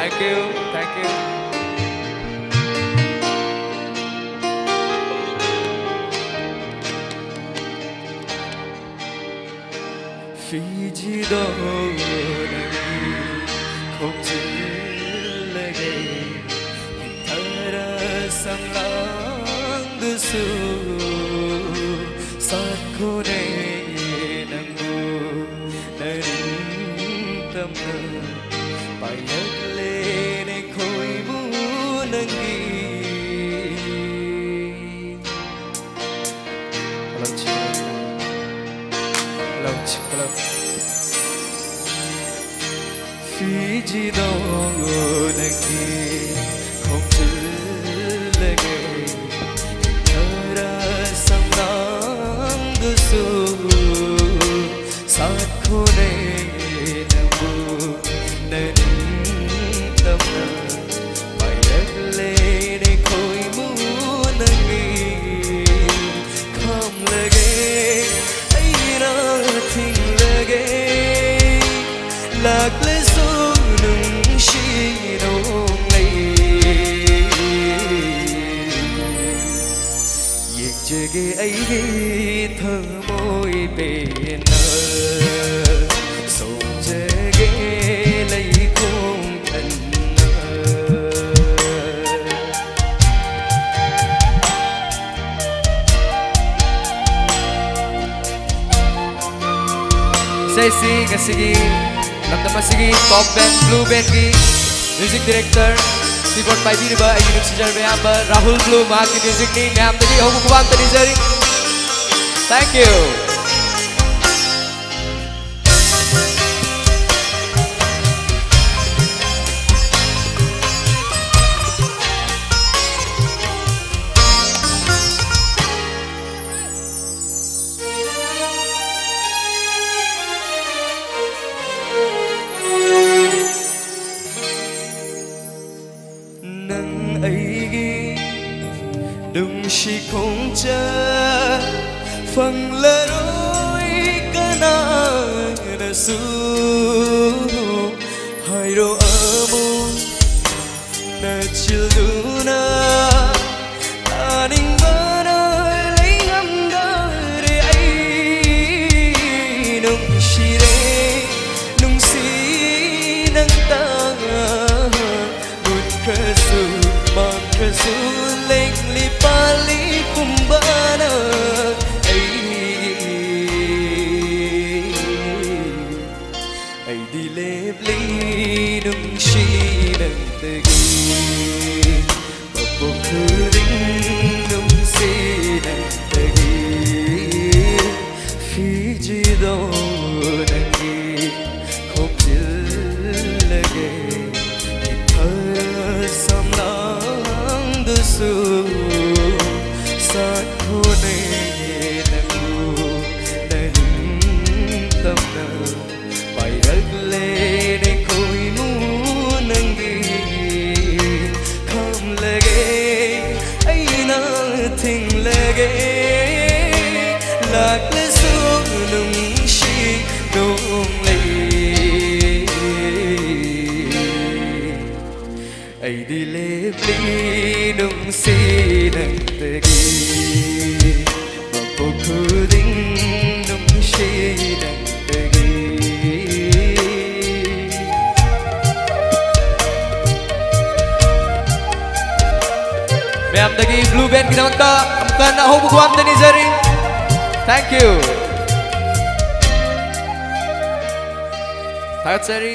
Thank you, thank you. Vì chỉ đó không chỉ là ngày hình thơ đã sang lãng đưa su sát cô này nằm ngủ nơi tâm nở bài nhắc lên để khôi muốn nâng Vì chỉ đó nâng không chỉ là ngày thơ đã sang lãng đưa su sát cô này nằm ngủ nơi tâm nở bài nhắc lên để khôi muốn nâng không là ghê ấy nó thình là ghê lạc lệ xuống nung chi đâu ngày việc chơi ghê ấy thơ môi bên nở sầu chơi ghê lấy không thân Sesi kasigi Namnaman sige top band blue band ki music director keyboard by Biriba unit sijar mayamba Rahul Blue mahaki music ni mayam tadi hobu kubam tadi jari thank you đừng chỉ không cha phần lỡ đôi cái nàng đã su hai đồ ở môi đã chiều đủ na ta định bơ nơi lấy ngắm đời để ấy nung chỉ để nung xí nâng ta bút khơi su mang khơi su lên li pali kumbana ai đi lep li nung chi nang tegi bapo khuding nung si nang tegi phi ji do nangi không chil lage thơ sam lang du su sát cô này nằm ngủ nơi tâm nở bài đất lệ để khôi muốn nâng không là ghê ấy nó thình là ghê lạc lệ xuống nung chi đông lấy ai đi lê ly nung si nang tegi bapo khuding nung chi nang tegi mayam tagi blue band kinamanta amkan na hobu kuam tani jari thank you Tagat sari